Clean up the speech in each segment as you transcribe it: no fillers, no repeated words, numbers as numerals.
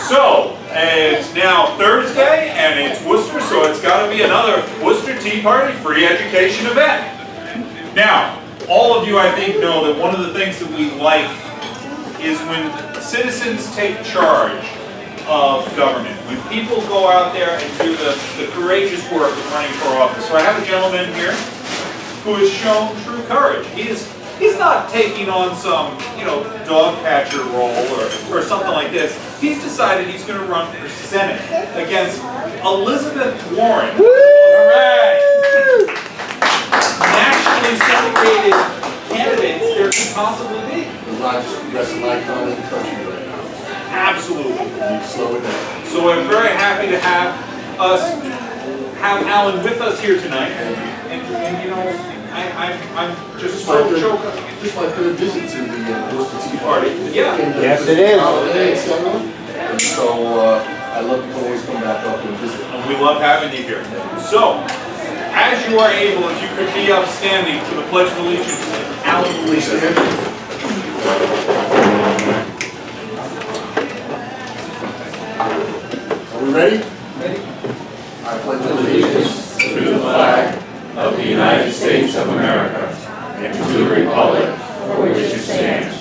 So, it's now Thursday, and it's Worcester, so it's got to be another Worcester Tea Party free education event. Now, all of you, I think, know that one of the things that we like is when citizens take charge of government, when people go out there and do the courageous work of running for office. So I have a gentleman here who has shown true courage. He's not taking on some, dog catcher role or something like this. He's decided he's going to run for Senate against Elizabeth Warren. Woo! All right. Nationally syndicated candidates there could possibly be. The largest progressive icon in the country right now. Absolutely. Slow it down. So we're very happy to have Alan with us here tonight. And I'm just so choked. This is my third visit to the Worcester Tea Party. Yeah. Yes, it is. And so I love to always come back up and visit. And we love having you here. So, as you are able, if you could be upstanding for the Pledge of Allegiance, Alan, please stand. Are we ready? Ready. I pledge allegiance to the flag of the United States of America, and to the republic for which it stands,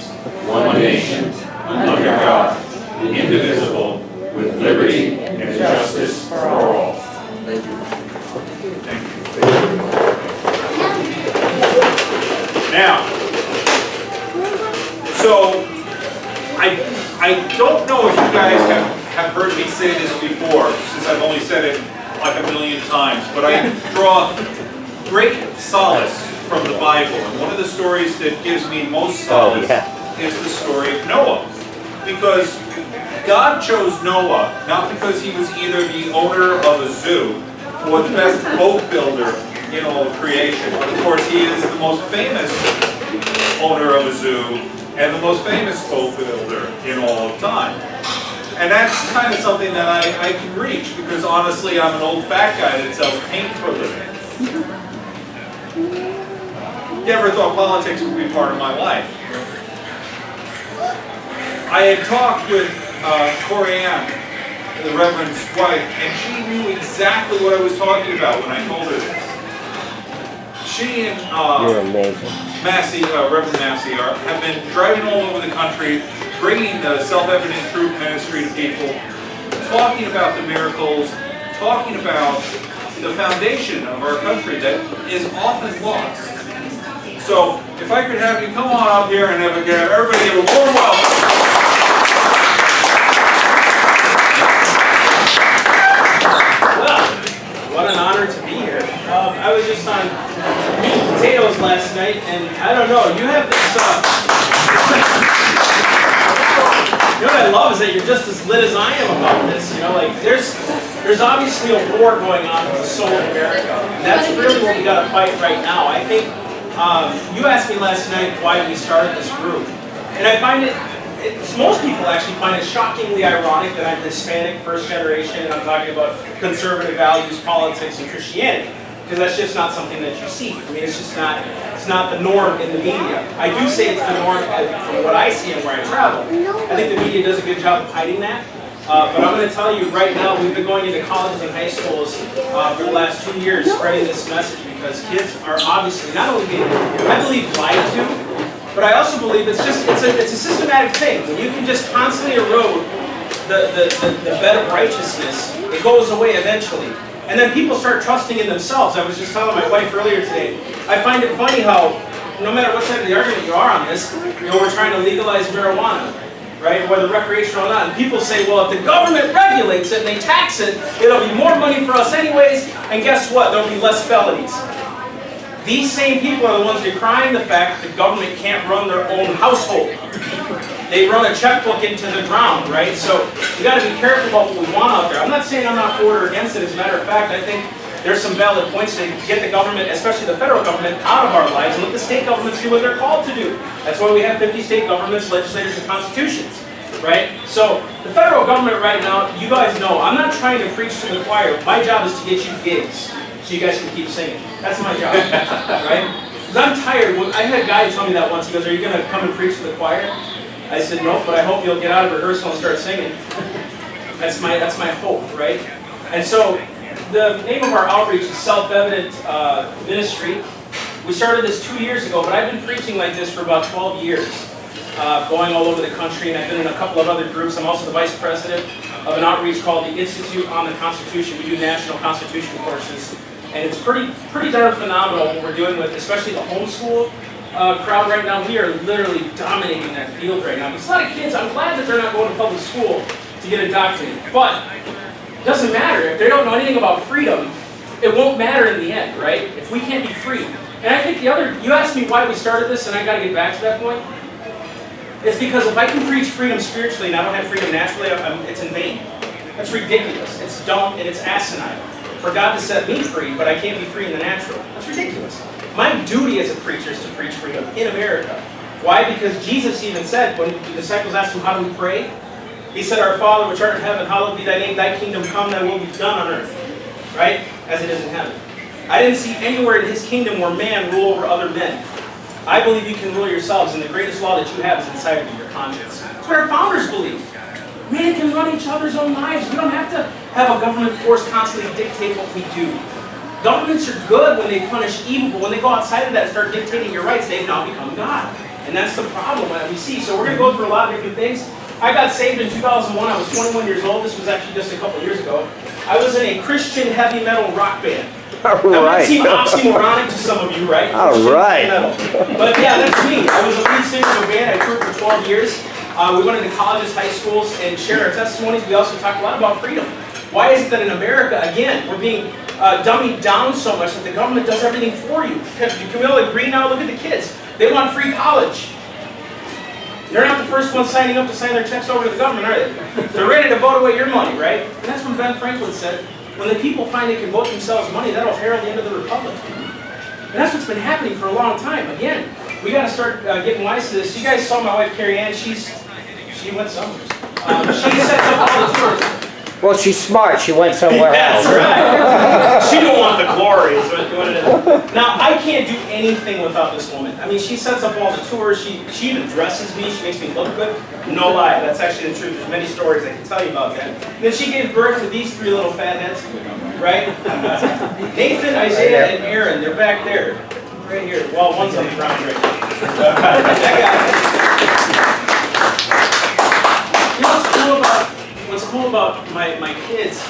one nation, under God, indivisible, with liberty and justice for all. Thank you. Thank you. Now, so I don't know if you guys have heard me say this before, since I've only said it like a million times, but I draw great solace from the Bible, and one of the stories that gives me most solace is the story of Noah. Because God chose Noah not because he was either the owner of a zoo or the best boat builder in all of creation, but of course he is the most famous owner of a zoo and the most famous boat builder in all of time. And that's kind of something that I can reach, because honestly I'm an old fat guy that sells paint for a living. Never thought politics would be part of my life. I had talked with Corianne, the Reverend's wife, and she knew exactly what I was talking about when I told her this. She and Reverend Massey have been driving all over the country, bringing the self-evident truth ministry to people, talking about the miracles, talking about the foundation of our country that is often lost. So, if I could have you come on up here and everybody give a warm welcome. Well, what an honor to be here. I was just on meat and potatoes last night, and I don't know, you have this, you know what I love is that you're just as lit as I am about this. There's obviously a war going on with the soul of America, and that's really what we got to fight right now. I think you asked me last night why we started this group, and I find most people actually find it shockingly ironic that I'm Hispanic, first generation, and I'm talking about conservative values, politics, and Christianity, because that's just not something that you see. I mean, it's not the norm in the media. I do say it's the norm from what I see and where I travel. I think the media does a good job of hiding that. But I'm going to tell you right now, we've been going into colleges and high schools for the last 2 years spreading this message, because kids are obviously not only being, I believe, lied to, but I also believe it's a systematic thing. When you can just constantly erode the bed of righteousness, it goes away eventually. And then people start trusting in themselves. I was just telling my wife earlier today, I find it funny how, no matter what side of the argument you are on this, we're trying to legalize marijuana, right? Whether recreational or not. And people say, well, if the government regulates it and they tax it, it'll be more money for us anyways, and guess what? There'll be less felonies. These same people are the ones decrying the fact that the government can't run their own household. They run a checkbook into the ground, right? So we got to be careful about what we want out there. I'm not saying I'm not for or against it. As a matter of fact, I think there's some valid points to get the government, especially the federal government, out of our lives and let the state governments do what they're called to do. That's why we have 50 state governments, legislators, and constitutions, right? So the federal government right now, you guys know, I'm not trying to preach to the choir. My job is to get you gigs so you guys can keep singing. That's my job, right? Because I'm tired. I had a guy tell me that once. He goes, are you going to come and preach to the choir? I said, nope, but I hope you'll get out of rehearsal and start singing. That's my hope, right? And so the name of our outreach is Self-Evident Ministry. We started this 2 years ago, but I've been preaching like this for about 12 years, going all over the country, and I've been in a couple of other groups. I'm also the vice president of an outreach called the Institute on the Constitution. We do national Constitution courses, and it's pretty darn phenomenal what we're doing with, especially the homeschool crowd right now. We are literally dominating that field right now. There's a lot of kids. I'm glad that they're not going to public school to get indoctrinated, but it doesn't matter. If they don't know anything about freedom, it won't matter in the end, right? If we can't be free. And I think you asked me why we started this, and I got to get back to that point. It's because if I can preach freedom spiritually and I don't have freedom naturally, it's in vain. That's ridiculous. It's dumb and it's asinine. For God to set me free, but I can't be free in the natural. That's ridiculous. My duty as a preacher is to preach freedom in America. Why? Because Jesus even said, when the disciples asked him, how do we pray? He said, our Father which art in heaven, hallowed be thy name, thy kingdom come, thy will be done on earth. Right? As it is in heaven. I didn't see anywhere in his kingdom where man rule over other men. I believe you can rule yourselves, and the greatest law that you have is inside of you, your conscience. That's what our founders believed. Man can run each other's own lives. We don't have to have a government force constantly dictate what we do. Governments are good when they punish evil, but when they go outside of that and start dictating your rights, they've now become God. And that's the problem that we see. So we're going to go through a lot of different things. I got saved in 2001. I was 21 years old. This was actually just a couple years ago. I was in a Christian heavy metal rock band. All That might right. seem oxymoronic to some of you, right? All Christian right. heavy metal. But yeah, that's me. I was a lead singer of a band. I toured for 12 years. We went into colleges, high schools, and shared our testimonies. We also talked a lot about freedom. Why is it that in America, again, we're being dummied down so much that the government does everything for you? Can we all agree now? Look at the kids. They want free college. They're not the first ones signing up to sign their checks over to the government, are they? They're ready to vote away your money, right? And that's what Ben Franklin said. When the people find they can vote themselves money, that'll herald the end of the republic. And that's what's been happening for a long time. Again, we got to start getting wise to this. You guys saw my wife, Carrie Ann. She went somewhere. She sets up all the tours. Well, she's smart. She went somewhere That's else. right. She don't want the glory. Is what it is. Now, I can't do anything without this woman. I mean, she sets up all the tours. She even dresses me. She makes me look good. No lie. That's actually the truth. There's many stories I can tell you about that. Then she gave birth to these three little fat heads, right? Nathan, Isaiah, and Aaron. They're back there. Right here. Well, one's on the ground right now. That guy. You know what's cool about my kids?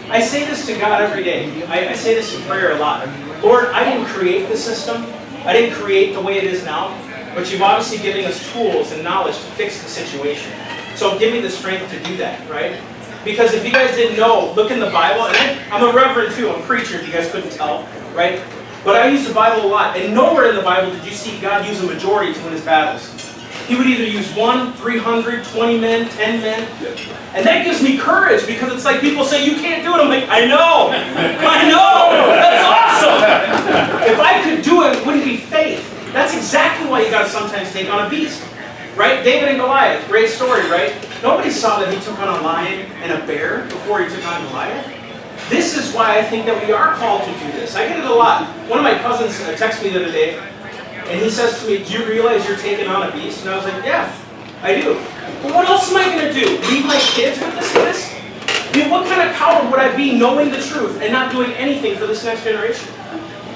I say this to God every day. I say this in prayer a lot. Lord, I didn't create the system. I didn't create the way it is now. But you've obviously given us tools and knowledge to fix the situation. So give me the strength to do that, right? Because if you guys didn't know, look in the Bible. And I'm a reverend too. I'm a preacher, if you guys couldn't tell, right? But I use the Bible a lot. And nowhere in the Bible did you see God use a majority to win his battles. He would either use 1, 300, 20 men, 10 men. And that gives me courage because it's like people say, you can't do it. I'm like, I know. I know. That's awesome. If I could do it, it wouldn't be faith. That's exactly why you got to sometimes take on a beast. Right? David and Goliath. Great story, right? Nobody saw that he took on a lion and a bear before he took on Goliath. This is why I think that we are called to do this. I get it a lot. One of my cousins texted me the other day. And he says to me, do you realize you're taking on a beast? And I was like, yeah, I do. But what else am I going to do? Leave my kids with this? I mean, what kind of coward would I be knowing the truth and not doing anything for this next generation?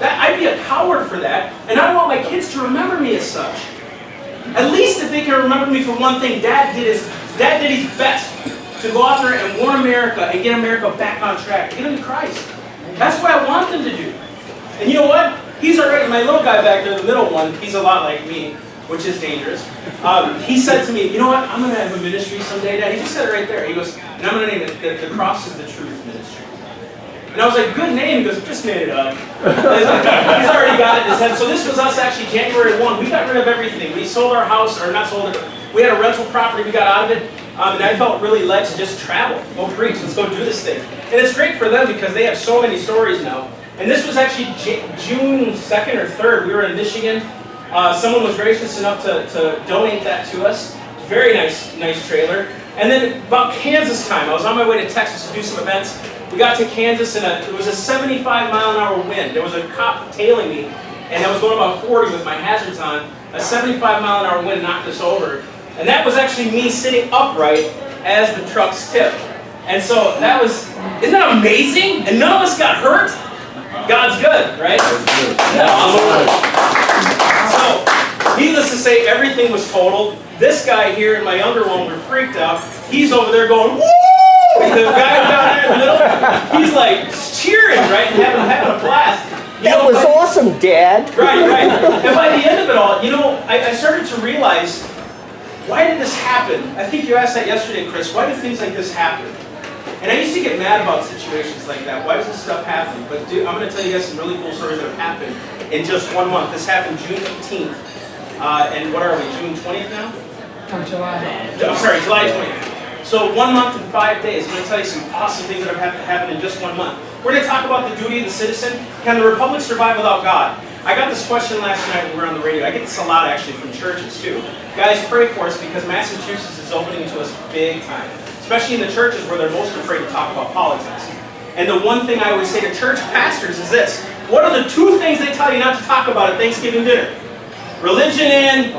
I'd be a coward for that, and I want my kids to remember me as such. At least if they can remember me for one thing, Dad did his best to go out there and warn America and get America back on track, get them to Christ. That's what I want them to do. And you know what? He's already, my little guy back there, the middle one, he's a lot like me, which is dangerous. He said to me, you know what, I'm going to have a ministry someday, Dad. He just said it right there. He goes, and I'm going to name it, the Cross is the Truth Ministry. And I was like, good name. He goes, just made it up. He's already got it in his head. So this was us actually January 1. We got rid of everything. We sold our house, or not sold it, we had a rental property, we got out of it. And I felt really led to just travel, go preach, let's go do this thing. And it's great for them because they have so many stories now. And this was actually June 2nd or 3rd. We were in Michigan. Someone was gracious enough to donate that to us. Very nice trailer. And then about Kansas time, I was on my way to Texas to do some events. We got to Kansas and it was a 75-mile-an-hour wind. There was a cop tailing me, and I was going about 40 with my hazards on. A 75-mile-an-hour wind knocked us over. And that was actually me sitting upright as the truck's tip. And so that was, isn't that amazing? And none of us got hurt? God's good, right? Yeah, awesome. So, needless to say, everything was totaled. This guy here and my younger one were freaked out. He's over there going, woo! The guy down there in the middle, he's like cheering, right? And having a blast. That was awesome, Dad. Right. And by the end of it all, I started to realize, why did this happen? I think you asked that yesterday, Chris. Why do things like this happen? And I used to get mad about situations like that. Why does this stuff happen? But dude, I'm going to tell you guys some really cool stories that have happened in just 1 month. This happened June 15th. And what are we, June 20th now? July. I'm sorry, July 20th. So 1 month and 5 days. I'm going to tell you some awesome things that have happened in just 1 month. We're going to talk about the duty of the citizen. Can the republic survive without God? I got this question last night when we were on the radio. I get this a lot actually from churches too. Guys, pray for us because Massachusetts is opening to us big time. Especially in the churches where they're most afraid to talk about politics. And the one thing I always say to church pastors is this. What are the 2 things they tell you not to talk about at Thanksgiving dinner? Religion and,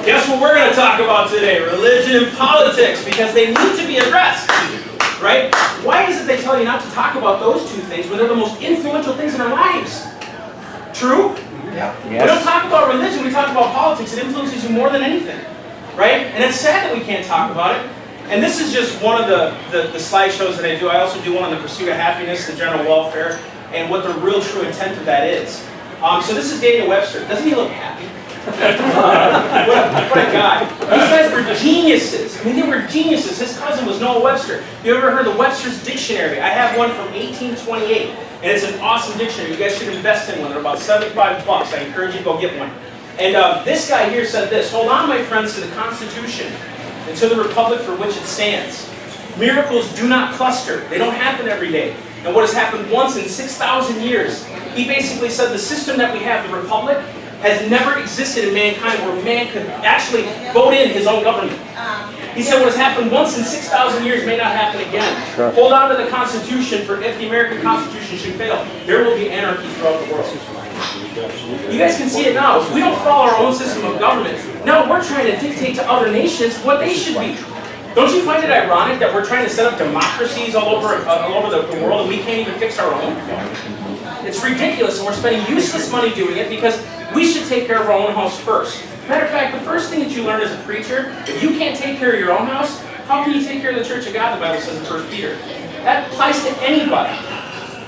guess what we're going to talk about today? Religion and politics, because they need to be addressed, right? Why is it they tell you not to talk about those 2 things when they're the most influential things in our lives? True? Yes. We don't talk about religion, we talk about politics. It influences you more than anything, right? And it's sad that we can't talk about it. And this is just one of the slideshows that I do. I also do one on the pursuit of happiness, the general welfare, and what the real true intent of that is. So this is Daniel Webster. Doesn't he look happy? what a guy. These guys were geniuses. I mean, they were geniuses. His cousin was Noah Webster. You ever heard of Webster's Dictionary? I have one from 1828, and it's an awesome dictionary. You guys should invest in one. They're about $75. I encourage you to go get one. And this guy here said this, hold on, my friends, to the Constitution and to the republic for which it stands. Miracles do not cluster. They don't happen every day. And what has happened once in 6,000 years, he basically said the system that we have, the republic, has never existed in mankind where man could actually vote in his own government. He said what has happened once in 6,000 years may not happen again. Sure. Hold on to the Constitution, for if the American Constitution should fail, there will be anarchy throughout the world. You guys can see it now. If we don't follow our own system of government, now we're trying to dictate to other nations what they should be. Don't you find it ironic that we're trying to set up democracies all over the world and we can't even fix our own? It's ridiculous, and we're spending useless money doing it because we should take care of our own house first. Matter of fact, the first thing that you learn as a preacher, if you can't take care of your own house, how can you take care of the church of God, the Bible says in 1 Peter? That applies to anybody,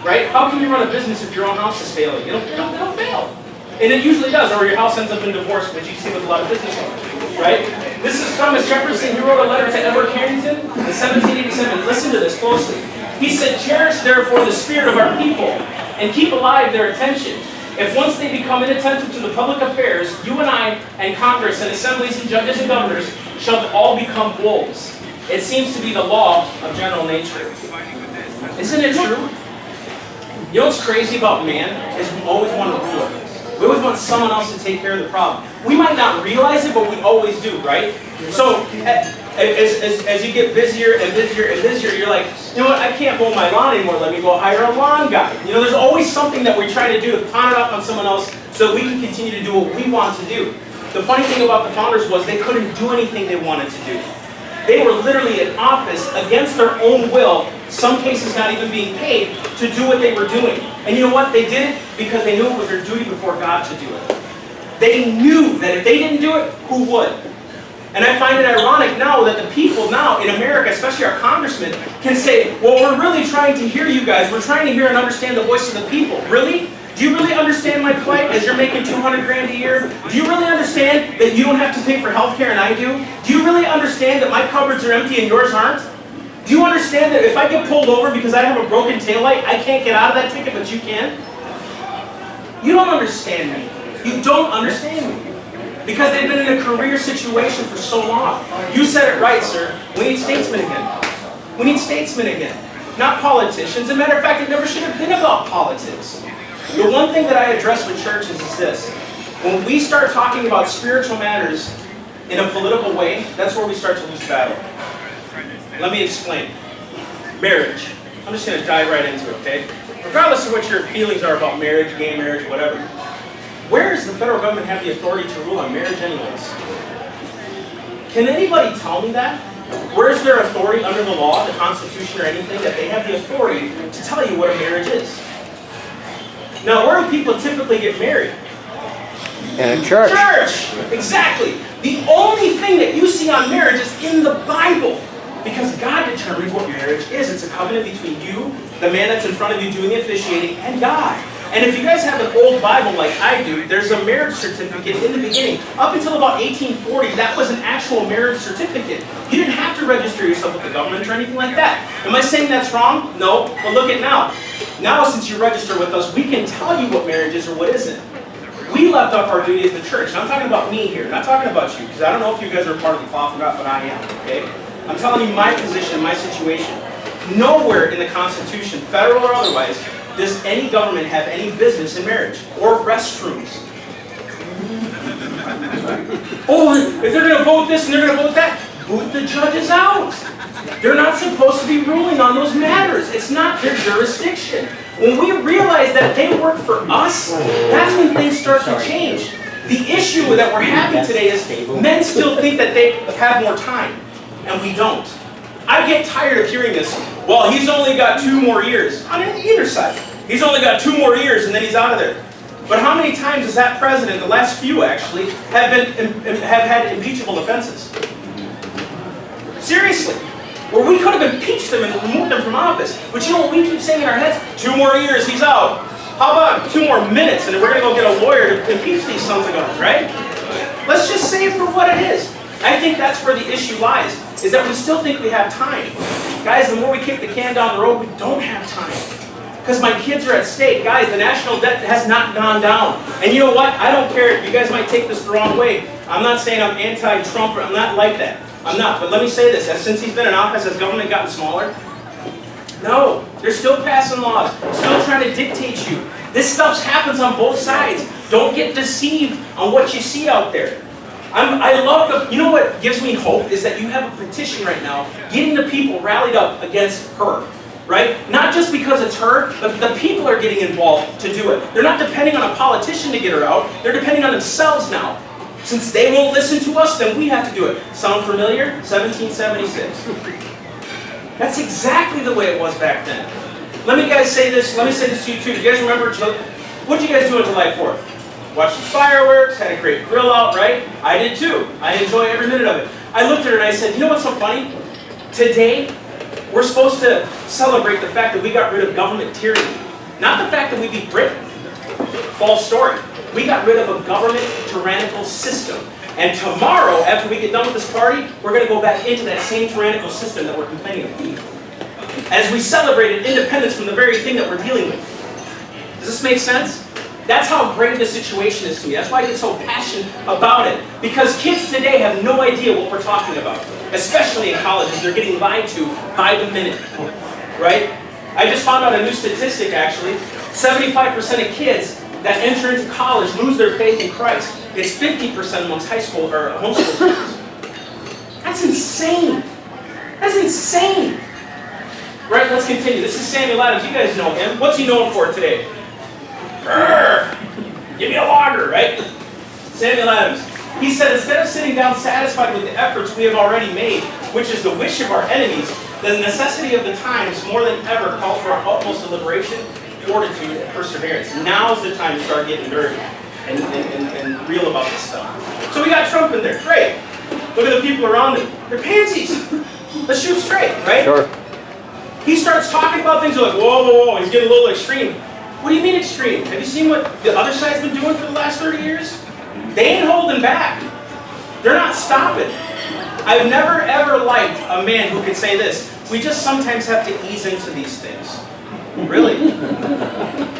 right? How can you run a business if your own house is failing? It'll fail. And it usually does, or your house ends up in divorce, which you see with a lot of business owners, right? This is Thomas Jefferson. He wrote a letter to Edward Carrington in 1787. Listen to this closely. He said, cherish therefore the spirit of our people and keep alive their attention. If once they become inattentive to the public affairs, you and I and Congress and assemblies and judges and governors shall all become wolves. It seems to be the law of general nature. Isn't it true? You know what's crazy about man is we always want to rule it. We always want someone else to take care of the problem. We might not realize it, but we always do, right? So as you get busier and busier and busier, you're like, you know what, I can't mow my lawn anymore. Let me go hire a lawn guy. You know, there's always something that we try to do to pawn it off on someone else so that we can continue to do what we want to do. The funny thing about the founders was they couldn't do anything they wanted to do. They were literally in office against their own will, some cases not even being paid, to do what they were doing. And you know what? They did it because they knew it was their duty before God to do it. They knew that if they didn't do it, who would? And I find it ironic now that the people now in America, especially our congressmen, can say, well, we're really trying to hear you guys. We're trying to hear and understand the voice of the people. Really? Do you really understand my plight as you're making $200 grand a year? Do you really understand that you don't have to pay for health care and I do? Do you really understand that my cupboards are empty and yours aren't? Do you understand that if I get pulled over because I have a broken taillight, I can't get out of that ticket, but you can? You don't understand me. You don't understand me. Because they've been in a career situation for so long. You said it right, sir. We need statesmen again. We need statesmen again. Not politicians. As a matter of fact, it never should have been about politics. The one thing that I address with churches is this. When we start talking about spiritual matters in a political way, that's where we start to lose battle. Let me explain. Marriage. I'm just going to dive right into it, okay? Regardless of what your feelings are about marriage, gay marriage, whatever. Where does the federal government have the authority to rule on marriage anyways? Can anybody tell me that? Where's their authority under the law, the Constitution, or anything, that they have the authority to tell you what a marriage is? Now, where do people typically get married? In a church. Church! Exactly. The only thing that you see on marriage is in the Bible. Because God determines what marriage is. It's a covenant between you, the man that's in front of you doing the officiating, and God. And if you guys have an old Bible like I do, there's a marriage certificate in the beginning. Up until about 1840, that was an actual marriage certificate. You didn't have to register yourself with the government or anything like that. Am I saying that's wrong? No. But look at now. Now, since you register with us, we can tell you what marriage is or what isn't. We left off our duty as the church. And I'm talking about me here, not talking about you, because I don't know if you guys are part of the cloth or not, but I am, okay? I'm telling you my position, my situation. Nowhere in the Constitution, federal or otherwise, does any government have any business in marriage or restrooms. Oh, if they're going to vote this and they're going to vote that, boot the judges out. They're not supposed to be ruling on those matters. It's not their jurisdiction. When we realize that they work for us, that's when things start to change. The issue that we're having today is men still think that they have more time, and we don't. I get tired of hearing this. Well, he's only got 2 more years. On either side. He's only got 2 more years and then he's out of there. But how many times has that president, the last few actually, have had impeachable offenses? Seriously. Where we could have impeached them and removed them from office. But you know what we keep saying in our heads? 2 more years, he's out. How about 2 more minutes and we're going to go get a lawyer to impeach these sons of guns, right? Let's just say it for what it is. I think that's where the issue lies, is that we still think we have time. Guys, the more we kick the can down the road, we don't have time. Because my kids are at stake. Guys, the national debt has not gone down. And you know what? I don't care. You guys might take this the wrong way. I'm not saying I'm anti-Trump, or I'm not like that. I'm not. But let me say this. Since he's been in office, has government gotten smaller? No. They're still passing laws. Still trying to dictate you. This stuff happens on both sides. Don't get deceived on what you see out there. I love you know what gives me hope is that you have a petition right now getting the people rallied up against her, right? Not just because it's her, but the people are getting involved to do it. They're not depending on a politician to get her out. They're depending on themselves now. Since they won't listen to us, then we have to do it. Sound familiar? 1776. That's exactly the way it was back then. Let me say this to you too. Do you guys remember, what did you guys do on July 4th? Watched the fireworks, had a great grill out, right? I did too. I enjoy every minute of it. I looked at her and I said, you know what's so funny? Today, we're supposed to celebrate the fact that we got rid of government tyranny. Not the fact that we beat Britain. False story. We got rid of a government tyrannical system. And tomorrow, after we get done with this party, we're going to go back into that same tyrannical system that we're complaining about. As we celebrated independence from the very thing that we're dealing with. Does this make sense? That's how great the situation is to me. That's why I get so passionate about it. Because kids today have no idea what we're talking about. Especially in colleges. They're getting lied to by the minute. Right? I just found out a new statistic, actually. 75% of kids that enter into college lose their faith in Christ. It's 50% amongst high school or homeschool students. That's insane. That's insane. Right, let's continue. This is Samuel Adams. You guys know him. What's he known for today? Give me a lager, right? Samuel Adams. He said, instead of sitting down satisfied with the efforts we have already made, which is the wish of our enemies, the necessity of the times more than ever calls for our utmost deliberation, fortitude, and perseverance. Now's the time to start getting dirty and real about this stuff. So we got Trump in there. Great. Look at the people around him. They're pansies. Let's shoot straight, right? Sure. He starts talking about things like, whoa, whoa, whoa, he's getting a little extreme. What do you mean extreme? Have you seen what the other side's been doing for the last 30 years? They ain't holding back. They're not stopping. I've never ever liked a man who could say this. We just sometimes have to ease into these things. Really?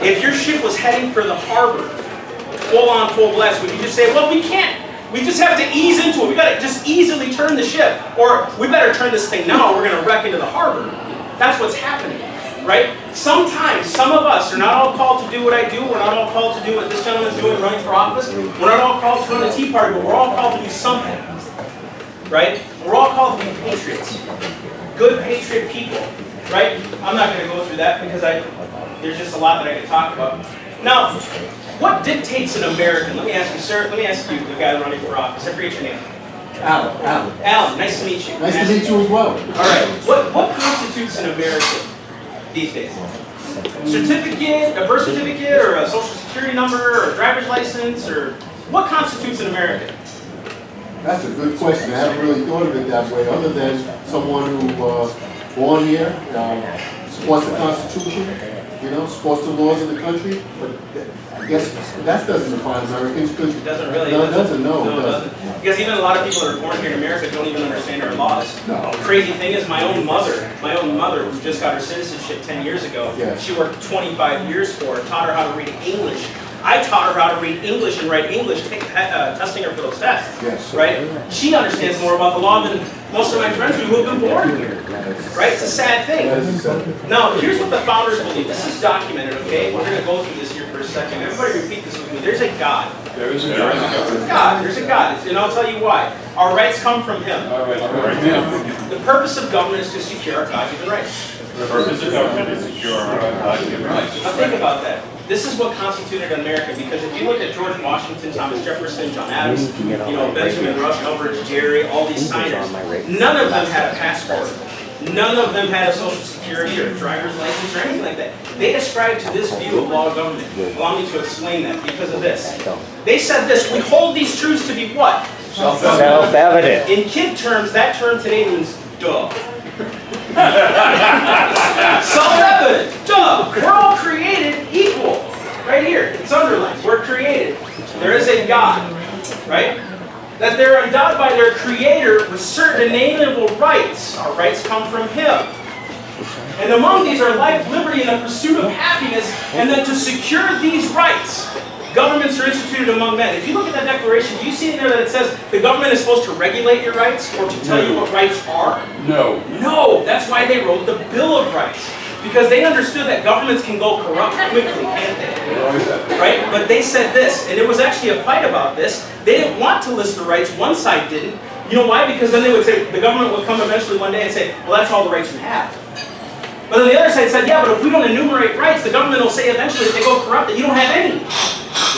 If your ship was heading for the harbor, full on, full blast, would you just say, well, we can't. We just have to ease into it. We got to just easily turn the ship. Or we better turn this thing now, we're going to wreck into the harbor. That's what's happening. Right? Sometimes, some of us are not all called to do what I do. We're not all called to do what this gentleman's doing running for office. We're not all called to run the Tea Party, but we're all called to do something. Right? We're all called to be patriots. Good patriot people. Right? I'm not going to go through that because there's just a lot that I can talk about. Now, what dictates an American? Let me ask you, sir. Let me ask you, the guy running for office. I forget your name. Alan. Alan, nice to meet you. Nice to meet you as well. All right, what constitutes an American these days? Certificate, a birth certificate, or a social security number, or a driver's license, or what constitutes an American? That's a good question. I haven't really thought of it that way, other than someone who born here, supports the Constitution, supports the laws of the country. But I guess that doesn't define Americans, because It doesn't really. no, it doesn't. No, No, it it doesn't. doesn't. Because even a lot of people that are born here in America don't even understand our laws. No. The crazy thing is my own mother, who just got her citizenship 10 years ago, Yeah. she worked 25 years for it, taught her how to read English. I taught her how to read English and write English, testing her for those tests. Yes. Right? She understands more about the law than most of my friends who have been born here. Right? It's a sad thing. That is acceptable. Now, here's what the founders believe. This is documented, okay? We're going to go through this here for a second. Everybody repeat this with me. There's a God. There is a There's a God, and I'll tell you why. Our rights come from Him. The purpose of government is to secure our God-given rights. The purpose of government is to secure our God-given rights. Now think about that. This is what constituted America, because if you look at George Washington, Thomas Jefferson, John Adams, Benjamin Rush, Elbridge Gerry, all these signers, none of them had a passport. None of them had a social security or a driver's license or anything like that. They ascribed to this view of law of government. Allow me to explain that because of this. They said this: we hold these truths to be what? Self-evident. In kid terms, that term today means duh. Self-evident, duh. We're all created equal. Right here, it's underlined. We're created. There is a God, right? That they're endowed by their Creator with certain inalienable rights. Our rights come from Him. And among these are life, liberty, and the pursuit of happiness. And then to secure these rights, governments are instituted among men. If you look at that declaration, do you see in there that it says the government is supposed to regulate your rights or to tell you what rights are? No. No, that's why they wrote the Bill of Rights. Because they understood that governments can go corrupt quickly, can't they? Right? But they said this, and it was actually a fight about this. They didn't want to list the rights. One side didn't. You know why? Because then they would say, the government would come eventually one day and say, well, that's all the rights you have. But then the other side said, yeah, but if we don't enumerate rights, the government will say eventually if they go corrupt that you don't have any.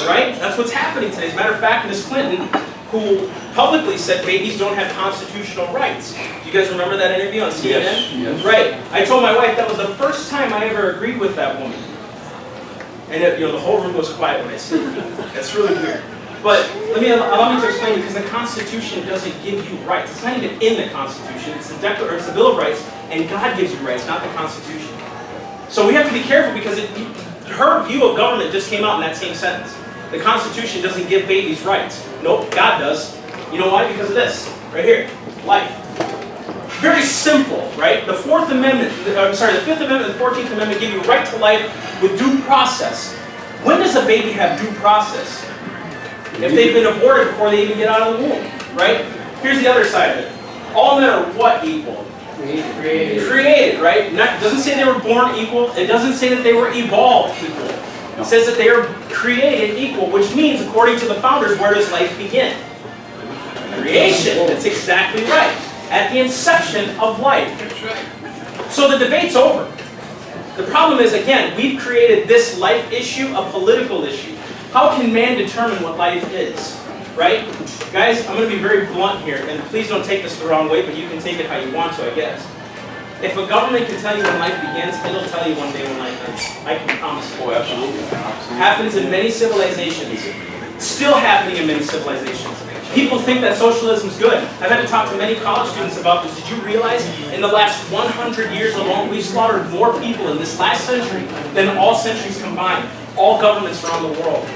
Right? That's what's happening today. As a matter of fact, Ms. Clinton, who publicly said babies don't have constitutional rights. Do you guys remember that interview on CNN? Yes. Right. I told my wife that was the first time I ever agreed with that woman. And the whole room was quiet when I said that. That's really weird. But allow me to explain, because the Constitution doesn't give you rights. It's not even in the Constitution. It's the Bill of Rights, and God gives you rights, not the Constitution. So we have to be careful, because her view of government just came out in that same sentence. The Constitution doesn't give babies rights. Nope, God does. You know why? Because of this, right here, life. Very simple, right? The Fifth Amendment, the 14th Amendment give you right to life with due process. When does a baby have due process? If they've been aborted before they even get out of the womb, right? Here's the other side of it. All men are what equal? Created, right? It doesn't say they were born equal. It doesn't say that they were evolved equal. It says that they are created equal, which means, according to the founders, where does life begin? Creation. That's exactly right. At the inception of life. So the debate's over. The problem is, again, we've created this life issue a political issue. How can man determine what life is? Right? Guys, I'm going to be very blunt here, and please don't take this the wrong way, but you can take it how you want to, I guess. If a government can tell you when life begins, it'll tell you one day when life ends. I can promise you. Oh, absolutely. Happens in many civilizations. Still happening in many civilizations. People think that socialism is good. I've had to talk to many college students about this. Did you realize in the last 100 years alone, we've slaughtered more people in this last century than all centuries combined? All governments around the world.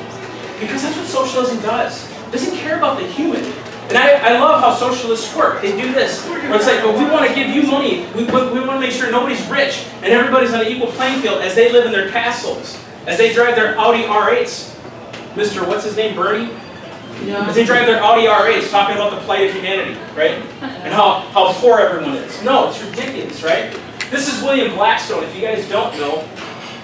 Because that's what socialism does. It doesn't care about the human. And I love how socialists work. They do this. Where it's like, well, we want to give you money. We want to make sure nobody's rich and everybody's on an equal playing field as they live in their castles, as they drive their Audi R8s. Mr. What's his name? Bernie? Yeah. As they drive their Audi R8s, talking about the plight of humanity, right? And how poor everyone is. No, it's ridiculous, right? This is William Blackstone. If you guys don't know,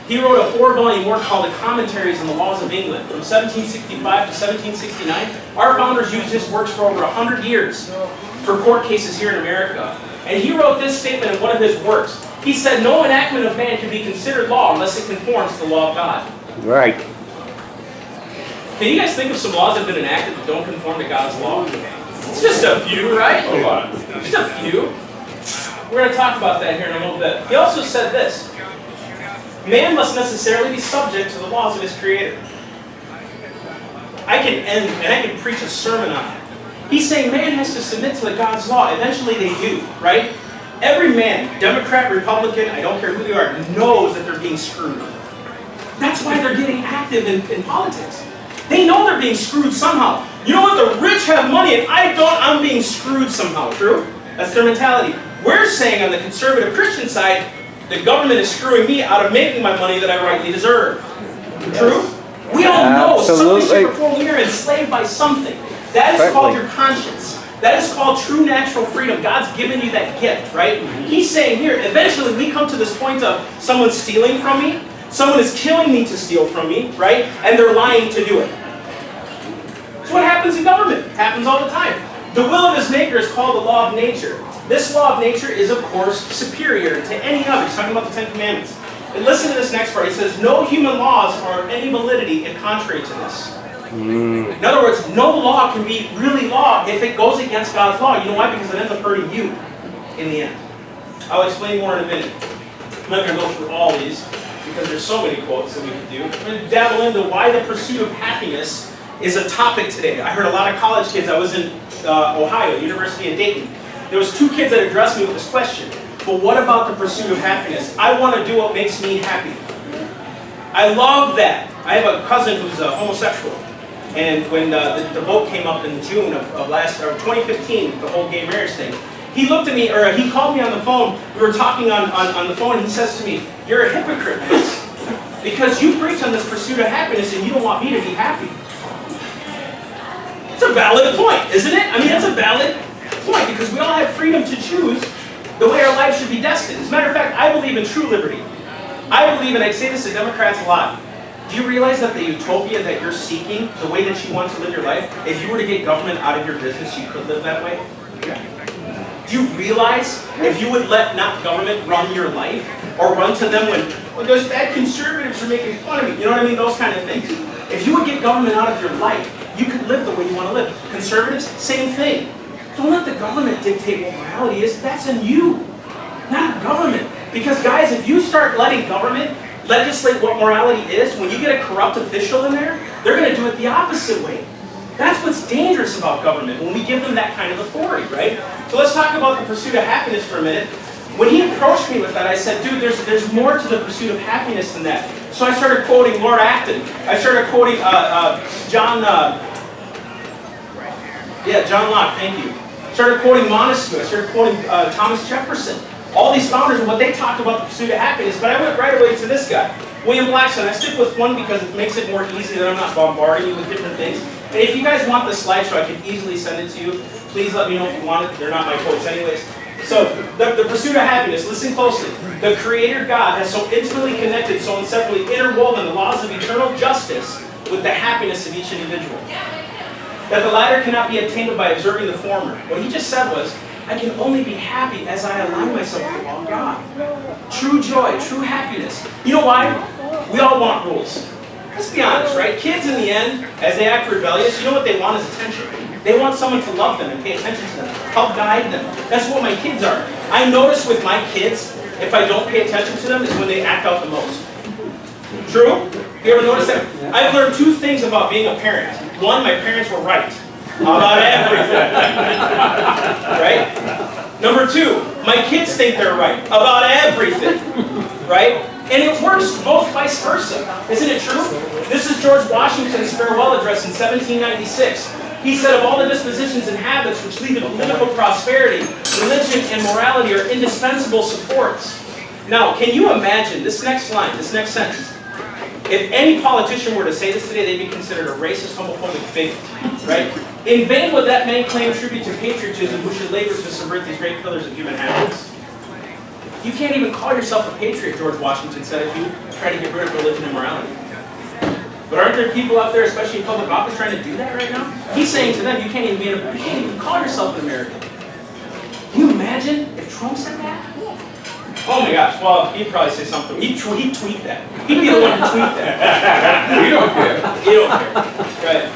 he wrote a 4-volume work called The Commentaries on the Laws of England from 1765 to 1769. Our founders used his works for over 100 years for court cases here in America. And he wrote this statement in one of his works. He said, no enactment of man can be considered law unless it conforms to the law of God. Right. Can you guys think of some laws that have been enacted that don't conform to God's law? It's just a few, right? A lot. Just a few. We're going to talk about that here in a little bit. He also said this: man must necessarily be subject to the laws of his creator. I can end and I can preach a sermon on it. He's saying man has to submit to the God's law. Eventually they do, right? Every man, Democrat, Republican, I don't care who they are, knows that they're being screwed. That's why they're getting active in politics. They know they're being screwed somehow. You know what? The rich have money and I don't, I'm being screwed somehow. True? That's their mentality. We're saying on the conservative Christian side, the government is screwing me out of making my money that I rightly deserve. True? We all know some shape or form we are enslaved by something. That is called your conscience. That is called true natural freedom. God's given you that gift, right? He's saying here, eventually we come to this point of someone stealing from me, someone is killing me to steal from me, right? And they're lying to do it. That's what happens in government. It happens all the time. The will of his maker is called the law of nature. This law of nature is, of course, superior to any other. He's talking about the Ten Commandments. And listen to this next part. He says, no human laws are of any validity if contrary to this. In other words, no law can be really law if it goes against God's law. You know why? Because it ends up hurting you in the end. I'll explain more in a minute. I'm not going to go through all these because there's so many quotes that we could do. I'm going to dabble into why the pursuit of happiness is a topic today. I heard a lot of college kids. I was in Ohio, University of Dayton. There was 2 kids that addressed me with this question. But what about the pursuit of happiness? I want to do what makes me happy. I love that. I have a cousin who's homosexual. And when the vote came up in June of 2015, the whole gay marriage thing, he looked at me, or he called me on the phone. We were talking on the phone, and he says to me, "You're a hypocrite, Mace, because you preach on this pursuit of happiness and you don't want me to be happy." It's a valid point, isn't it? I mean, it's a valid point because we all have freedom to choose the way our life should be destined. As a matter of fact, I believe in true liberty. I believe, and I say this to Democrats a lot, do you realize that the utopia that you're seeking, the way that you want to live your life, if you were to get government out of your business, you could live that way? Do you realize if you would let not government run your life, or run to them when those bad conservatives are making fun of me, you know what I mean, those kind of things. If you would get government out of your life, you could live the way you want to live. Conservatives, same thing. Don't let the government dictate what morality is. That's in you, not government. Because guys, if you start letting government legislate what morality is, when you get a corrupt official in there, they're going to do it the opposite way. That's what's dangerous about government, when we give them that kind of authority, right? So let's talk about the pursuit of happiness for a minute. When he approached me with that, I said, dude, there's more to the pursuit of happiness than that. So I started quoting Lord Acton. I started quoting John Locke, thank you. Started quoting Montesquieu. I started quoting Thomas Jefferson. All these founders and what they talked about the pursuit of happiness, but I went right away to this guy, William Blackstone. I stick with one because it makes it more easy that I'm not bombarding you with different things. And if you guys want the slideshow, I can easily send it to you. Please let me know if you want it. They're not my quotes anyways. So, the pursuit of happiness, listen closely. The Creator God has so intimately connected, so inseparably interwoven the laws of eternal justice with the happiness of each individual, that the latter cannot be attained by observing the former. What he just said was, I can only be happy as I align myself with the law of God. True joy, true happiness. You know why? We all want rules. Let's be honest, right? Kids in the end, as they act rebellious, you know what they want is attention. They want someone to love them and pay attention to them, help guide them. That's what my kids are. I notice with my kids, if I don't pay attention to them, is when they act out the most. True? You ever notice that? I've learned 2 things about being a parent. One, my parents were right about everything. Right? Number 2, my kids think they're right about everything. Right? And it works both vice versa. Isn't it true? This is George Washington's farewell address in 1796. He said, of all the dispositions and habits which lead to political prosperity, religion and morality are indispensable supports. Now, can you imagine this next line, this next sentence? If any politician were to say this today, they'd be considered a racist, homophobic bigot, right? In vain would that man claim tribute to patriotism who should labor to subvert these great pillars of human happiness. You can't even call yourself a patriot, George Washington said, if you try to get rid of religion and morality. But aren't there people out there, especially in public office, trying to do that right now? He's saying to them, you can't even call yourself an American. Can you imagine if Trump said that? Oh my gosh, well, he'd probably say something. He'd tweet that. He'd be the one to tweet that. We don't care. You don't care. Right.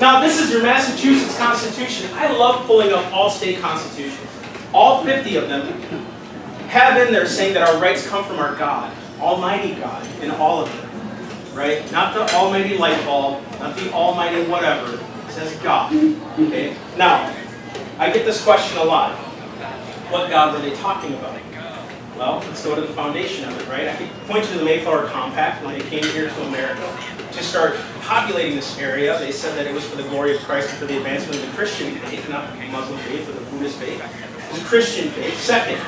Now, this is your Massachusetts Constitution. I love pulling up all state constitutions. All 50 of them have in there saying that our rights come from our God, Almighty God, in all of them, right? Not the almighty light bulb, not the almighty whatever. It says God, okay? Now, I get this question a lot. What God were they talking about? Well, let's go to the foundation of it, right? I could point you to the Mayflower Compact when they came here to America to start populating this area. They said that it was for the glory of Christ and for the advancement of the Christian faith, not the Muslim faith or the Buddhist faith. It was a Christian faith. Second,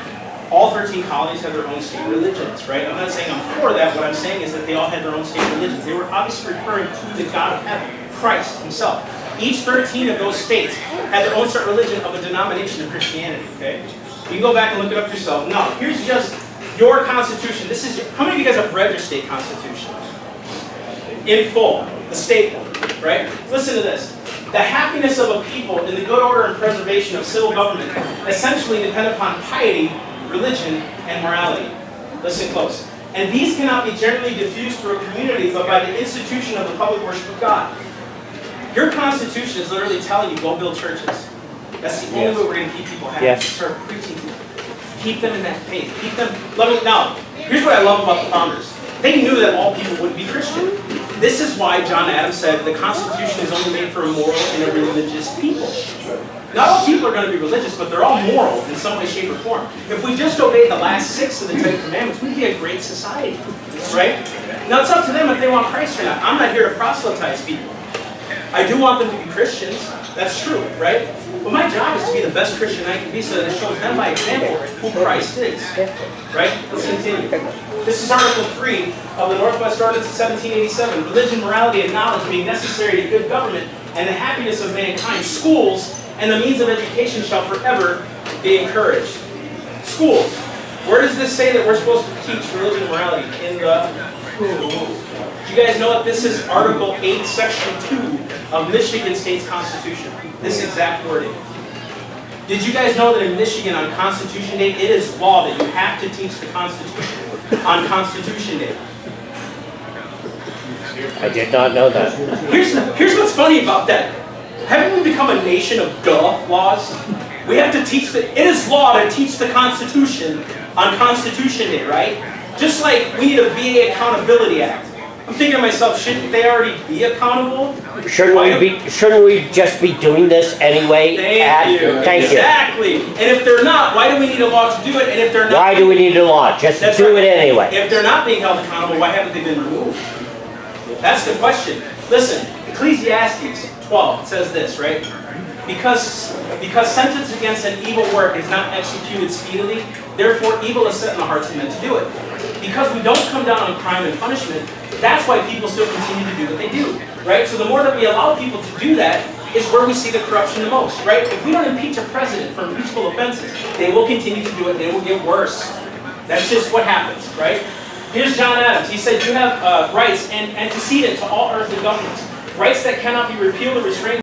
all 13 colonies have their own state religions, right? I'm not saying I'm for that. What I'm saying is that they all had their own state religions. They were obviously referring to the God of heaven, Christ himself. Each 13 of those states had their own state religion of a denomination of Christianity, okay? You can go back and look it up yourself. Now, here's just your constitution. This is how many of you guys have read your state constitution? In full, the state one, right? Listen to this. The happiness of a people in the good order and preservation of civil government essentially depend upon piety, religion, and morality. Listen close. And these cannot be generally diffused through a community, but by the institution of the public worship of God. Your constitution is literally telling you, go build churches. That's the only way we're going to keep people happy. Yes. Start preaching to them. Keep them in that faith. Keep them. Now, here's what I love about the founders. They knew that all people would be Christian. This is why John Adams said the Constitution is only made for a moral and a religious people. Not all people are going to be religious, but they're all moral in some way, shape, or form. If we just obeyed the last 6 of the 10 Commandments, we'd be a great society, right? Now, it's up to them if they want Christ or not. I'm not here to proselytize people. I do want them to be Christians. That's true, right? But my job is to be the best Christian I can be so that it shows them by example who Christ is. Right? Let's continue. This is Article 3 of the Northwest Ordinance of 1787. Religion, morality, and knowledge being necessary to good government and the happiness of mankind. Schools and the means of education shall forever be encouraged. Schools. Where does this say that we're supposed to teach religion and morality? In the schools. Do you guys know that this is Article 8, Section 2 of Michigan State's Constitution? This exact wording. Did you guys know that in Michigan on Constitution Day, it is law that you have to teach the Constitution on Constitution Day? I did not know that. Here's what's funny about that. Haven't we become a nation of duh laws? We have to teach it is law to teach the Constitution on Constitution Day, right? Just like we need a VA Accountability Act. I'm thinking to myself, shouldn't they already be accountable? Shouldn't we just be doing this anyway? Thank you. Exactly. And if they're not, why do we need a law to do it? And if they're not, why do we need a law? Just to do it anyway. If they're not being held accountable, why haven't they been removed? That's the question. Listen, Ecclesiastes 12 says this, right? Because sentence against an evil work is not executed speedily, therefore evil is set in the hearts of men to do it. Because we don't come down on crime and punishment, that's why people still continue to do what they do, right? So the more that we allow people to do that is where we see the corruption the most, right? If we don't impeach a president for impeachable offenses, they will continue to do it, they will get worse. That's just what happens, right? Here's John Adams. He said you have rights and antecedent to all earthly governments, rights that cannot be repealed or restrained